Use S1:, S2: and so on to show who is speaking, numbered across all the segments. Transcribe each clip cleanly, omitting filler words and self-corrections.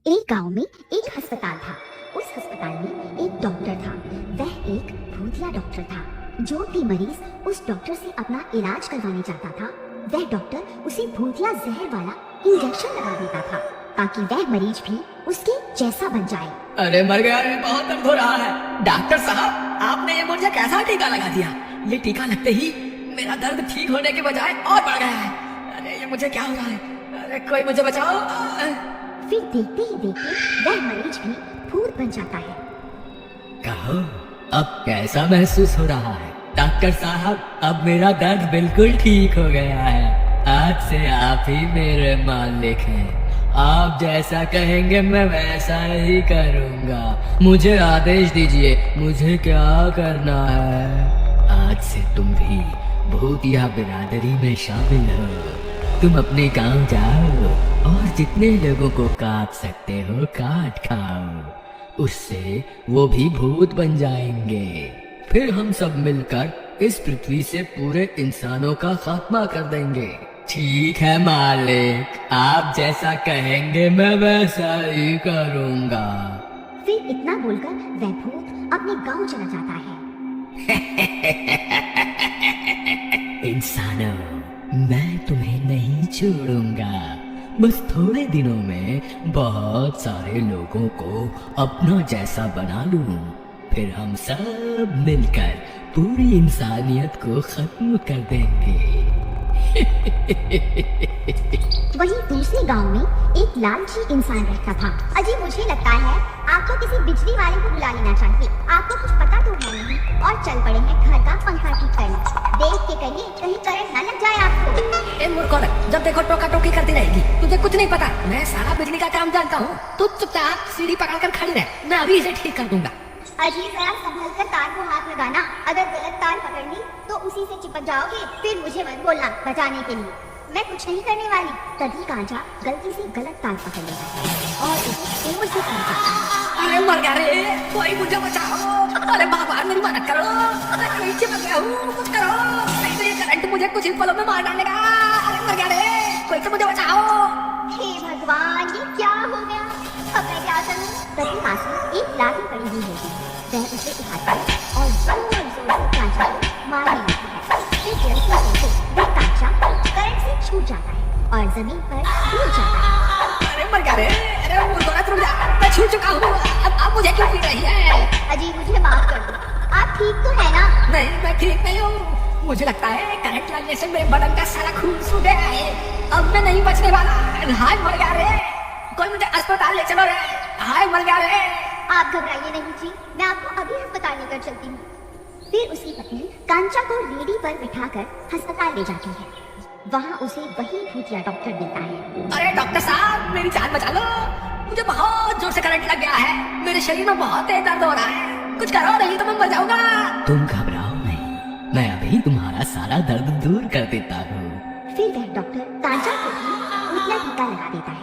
S1: एक गांव में एक अस्पताल था। उस अस्पताल में एक डॉक्टर था। वह एक भूतिया डॉक्टर था। जो भी मरीज उस डॉक्टर से अपना इलाज करवाने जाता था, वह डॉक्टर उसे भूतिया जहर वाला इंजेक्शन लगा देता था ताकि वह मरीज भी उसके जैसा बन जाए।
S2: अरे मर गया रे, बहुत दर्द हो रहा है। डॉक्टर साहब, आपने ये मुझे कैसा टीका लगा दिया? ये टीका लगते ही मेरा दर्द ठीक होने के बजाय और बढ़ गया है। अरे ये मुझे क्या हो रहा है? अरे कोई मुझे बचाओ।
S1: फिर देखते ही देखते वह मरीज भी भूत बन जाता है।
S2: कहो, अब कैसा महसूस हो रहा है? डॉक्टर साहब, अब मेरा दर्द बिल्कुल ठीक हो गया है। आज से आप ही मेरे मालिक हैं। आप जैसा कहेंगे मैं वैसा ही करूँगा। मुझे आदेश दीजिए, मुझे क्या करना है? आज से तुम भी भूतिया बिरादरी में शामिल हो। तुम अपने गांव जाओ और जितने लोगों को काट सकते हो काट खाओ। उससे वो भी भूत बन जाएंगे। फिर हम सब मिलकर इस पृथ्वी से पूरे इंसानों का खात्मा कर देंगे। ठीक है मालिक, आप जैसा कहेंगे मैं वैसा ही करूँगा।
S1: फिर इतना बोलकर वह भूत अपने गांव चला जाता है।
S2: इंसानों, मैं तुम्हें नहीं छोड़ूंगा। बस थोड़े दिनों में बहुत सारे लोगों को अपना जैसा बना लूं। फिर हम सब मिलकर पूरी इंसानियत को खत्म कर देंगे।
S1: वहीं दूसरे गांव में एक लालची इंसान रहता था। अजी, मुझे लगता है आपको किसी बिजली वाले को बुला लेना चाहिए। आपको कुछ पता तो है नहीं और चल पड़े हैं घर का पंखा ठीक करने। देख के कहिए कहीं करंट न लग जाए आपको।
S3: ए मूर्ख, जब देखो टोका टोकी करती रहेगी। तुझे कुछ नहीं पता, मैं सारा बिजली का काम जानता हूँ। तू चुपचाप सीढ़ी पकड़कर खड़ी रह, मैं अभी इसे ठीक कर दूंगा।
S1: अजी, जरा संभल कर तार को हाथ लगाना। अगर गलत तार पकड़ ली तो उसी से चिपक जाओगे। फिर मुझे मत बोलना बचाने के लिए, मैं कुछ नहीं करने वाली। तभी कांचा गलती से गलत तार पकड़ लेता है और उसे ऊपर से काट देता है।
S3: अरे मर गया रे, कोई मुझे बचाओ। अरे भगवान, मेरी मदद करो। अरे नीचे मत गया हूँ, कुछ करो, नहीं तो ये करंट मुझे कुछ ही पलों में मार डालेगा। अरे मर गया रे, कोई तो मुझे बचाओ।
S1: हे भगवान, ये क्या हो गया? अब मैं क्या करूं? तभी पास में एक लाठी पड़ी हुई होती है। वह उसे उठाता है और जोर जोर से कांचा को मारने लगता है। फिर गलती से वह कांचा करंट से छूट जाता है और जमीन पर गिर जाता है।
S3: अरे मर गया रे, अरे मूर्ख, रुक जा, मैं छू चुका हूँ। अब मुझे क्यों पीट रही है?
S1: अजी, मुझे माफ कर दो। आप ठीक तो है ना?
S3: नहीं, मैं ठीक नहीं हूँ। मुझे लगता है करंट लगने से मेरे बदन का सारा खून सूख गया है। अब मैं नहीं बचने वाला। हाय मर गया रे, कोई मुझे अस्पताल ले चलो रे। हाय मर गया रे।
S1: आप घबराइए नहीं जी, मैं आपको अभी अस्पताल लेकर चलती हूँ। फिर उसकी पत्नी कांचा को रेडी पर बिठाकर अस्पताल ले जाती है। वहाँ उसे वही भूतिया डॉक्टर मिलता है।
S3: अरे डॉक्टर साहब, मेरी जान बचा लो। मुझे बहुत जोर से करंट लग गया है। मेरे शरीर में बहुत तेज दर्द हो रहा है। कुछ करो, नहीं तो मैं मर जाऊंगा।
S2: तुम घबराओ नहीं, मैं अभी तुम्हारा सारा दर्द दूर कर देता हूँ।
S1: फिर वह डॉक्टर कांचा को भी भूतिया टीका लगा देता है।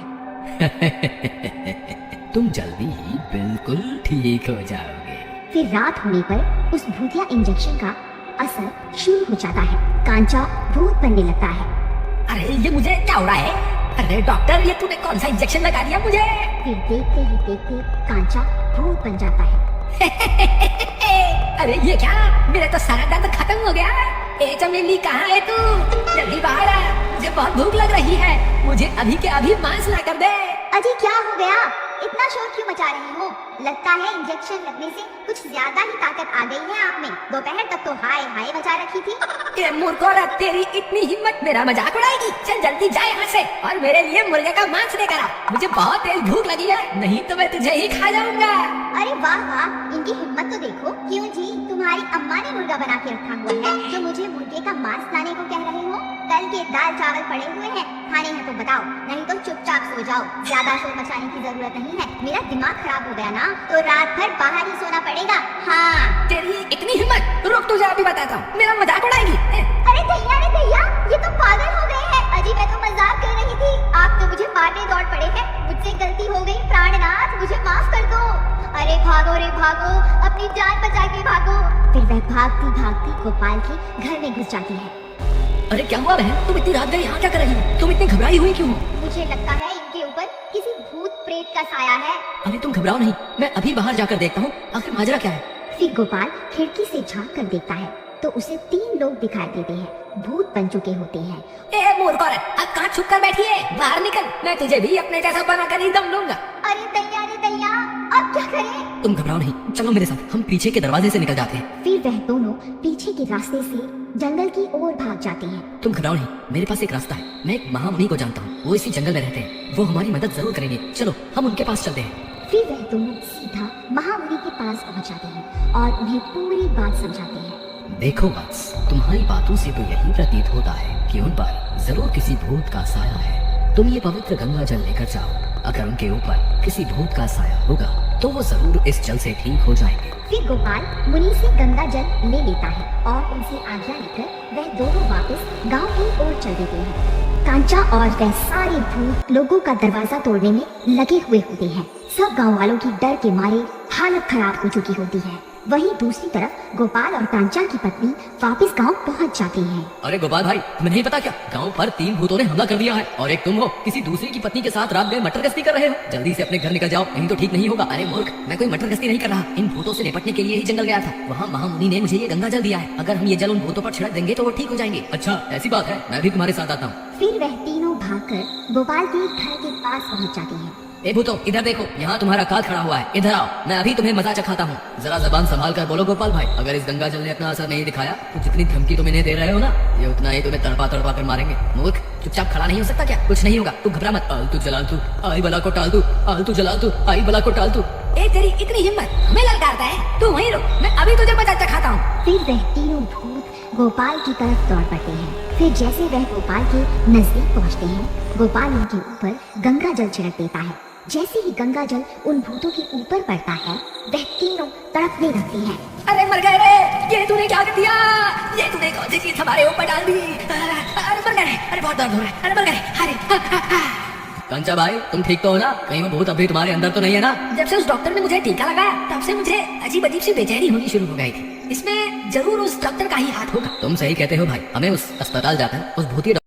S2: तुम जल्दी ही बिल्कुल ठीक हो जाओगे।
S1: फिर रात होने पर उस भूतिया इंजेक्शन का असर शुरू हो जाता है। कांचा भूत बनने लगता है।
S3: अरे ये मुझे क्या हो रहा है? अरे डॉक्टर, ये तूने कौन सा इंजेक्शन लगा दिया मुझे?
S1: फिर देखते ही देखते कांचा भूत बन जाता है।
S3: अरे ये क्या, मेरा तो सारा दर्द खत्म हो गया। ए चमेली, कहाँ है तू? जल्दी बाहर आ, मुझे बहुत भूख लग रही है। मुझे अभी के अभी मांस ला कर दे।
S1: अजी, क्या हो गया? इतना शोर क्यों मचा रही हो? लगता है इंजेक्शन लगने से कुछ ज्यादा ही ताकत आ गई है आप में। दोपहर तक तो हाय हाय मचा रखी थी।
S3: ये मूर्खों, तेरी इतनी हिम्मत, मेरा मजाक उड़ाएगी? चल जल्दी जा यहाँ से और मेरे लिए मुर्गे का मांस लेकर आ। मुझे बहुत तेज भूख लगी है, नहीं तो मैं तुझे ही खा जाऊंगा।
S1: अरे वाह वाह, इनकी हिम्मत तो देखो। क्यों जी, तुम्हारी अम्मा ने मुर्गा बना के रखा हुआ है जो मुझे मुर्गे का मांस लाने को कह रहे हो? कल के दाल चावल पड़े हुए हैं, खाने हैं तो बताओ, नहीं तो चुपचाप सो जाओ। ज्यादा शोर मचाने की जरूरत नहीं है। मेरा दिमाग खराब हो गया ना, तो रात भर बाहर ही सोना पड़ेगा। हाँ,
S3: तेरी इतनी हिम्मत? रुक, तुझे अभी बताता हूँ। मेरा मजाक उड़ाएगी?
S1: अरे भैया, ये तो पागल हो गए हैं। अजी, मैं तो मजाक कर रही थी। आप तो मुझे मारने दौड़ पड़े हैं। मुझसे गलती हो गई, प्राणनाथ, मुझे माफ कर दो। अरे भागो रे भागो, अपनी जान बचा के भागो। फिर वह भागती भागती गोपाल के घर में घुस जाती है।
S3: अरे क्या हुआ बहन, तुम इतनी रात गए यहाँ क्या कर रही हो? तुम इतनी घबराई हुई क्यों?
S1: मुझे लगता है इनके ऊपर किसी भूत प्रेत का साया है।
S3: अरे तुम घबराओ नहीं, मैं अभी बाहर जाकर देखता हूँ आखिर माजरा क्या है।
S1: फिर गोपाल खिड़की से झांक कर देखता है तो उसे 3 लोग दिखाई देते हैं। भूत बन चुके होते हैं।
S3: ए मूर्ख औरत, अब कहाँ छुप कर बैठी है? बाहर निकल, मैं तुझे भी अपने जैसा बनाकर ही दम लूंगा।
S1: अरे दैया, अब क्या करें?
S3: तुम घबराओ नहीं, चलो मेरे साथ, हम पीछे के दरवाजे से निकल जाते हैं।
S1: फिर वह दोनों पीछे के रास्ते से जंगल की ओर भाग जाते हैं।
S3: तुम घबराओ नहीं, मेरे पास एक रास्ता है। मैं एक महामुनि को जानता हूँ, वो इसी जंगल में रहते हैं। वो हमारी मदद जरूर करेंगे। चलो हम उनके पास चलते हैं।
S1: फिर वह दोनों सीधा महामुनि के पास पहुंच जाते हैं और उन्हें पूरी बात समझाते हैं।
S3: देखो वत्स, तुम्हारी बातों से तो यही प्रतीत होता है कि उन पर जरूर किसी भूत का साया है। तुम ये पवित्र गंगा जल लेकर जाओ। अगर उनके ऊपर किसी भूत का साया होगा तो वो जरूर इस जल से ठीक हो जाएंगे।
S1: फिर गोपाल मुनि से गंगा जल ले लेता है और उनसे आज्ञा लेकर वह दोनों वापस गांव की ओर चल देते हैं। कांचा और वह सारे भूत लोगों का दरवाजा तोड़ने में लगे हुए होते हैं। सब गांव वालों की डर के मारे हालत खराब हो चुकी होती है। वहीं दूसरी तरफ गोपाल और कांचा की पत्नी वापस गांव पहुंच जाती हैं।
S3: अरे गोपाल भाई, तुम्हें नहीं पता क्या, गांव पर 3 भूतों ने हमला कर दिया है और एक तुम हो, किसी दूसरे की पत्नी के साथ रात में मटर गश्ती कर रहे हो। जल्दी से अपने घर निकल जाओ, नहीं तो ठीक नहीं होगा। अरे मूर्ख, मैं कोई मटर गश्ती नहीं कर रहा, इन भूतों से निपटने के लिए ही जंगल गया था। वहाँ महामुनि ने मुझे ये गंगा जल दिया है। अगर हम ये जल उन भूतों पर छिड़क देंगे तो वो ठीक हो जाएंगे। अच्छा ऐसी बात है, मैं भी तुम्हारे साथ आता हूँ।
S1: फिर वह तीनों भागकर गोपाल के घर के पास पहुंच जाते हैं।
S3: ए भूतो, इधर देखो, यहाँ तुम्हारा काल खड़ा हुआ है। इधर आओ, मैं अभी तुम्हें मजा चखाता हूँ। जरा जबान संभाल कर बोलो गोपाल भाई। अगर इस गंगा जल ने अपना असर नहीं दिखाया तो जितनी धमकी तुम इन्हें दे रहे हो ना, ये उतना ही तुम्हें तड़पा तड़पा कर मारेंगे। मूर्ख, चुपचाप खड़ा नहीं हो सकता क्या? कुछ नहीं होगा, तू घबरा मत। आलतू जलालतू आई बला को टालतू, आलतू जलालतू आई बला को टालतू। ए तेरी इतनी हिम्मत, हमें ललकारता है? तू वहीं रुक, मैं अभी तुझे मजा चखाता हूँ।
S1: फिर वह तीनों भूत गोपाल की तरफ दौड़ पड़ते हैं। फिर जैसे वह गोपाल के नजदीक पहुंचते हैं, गोपाल उनके ऊपर गंगा जल छिड़क देता है। जैसे ही गंगा जल उन भूतों के ऊपर पड़ता है, वह तीनों तड़पने लगते हैं।
S3: अरे मर गए रे, ये तूने क्या कर दिया? ये तूने कौन सी चीज हमारे ऊपर डाल दी? अरे मर गए, अरे बहुत दर्द हो रहा है, अरे मर गए। अरे कंचा भाई, तुम ठीक तो हो ना? कहीं वो भूत अभी तुम्हारे अंदर तो नहीं है ना? जब से उस डॉक्टर ने मुझे टीका लगाया तब से मुझे अजीब अजीब सी बेचैनी होनी शुरू हो गई थी। इसमें जरूर उस डॉक्टर का ही हाथ होगा। तुम सही कहते हो भाई, हमें उस अस्पताल जाकर उस भूतिया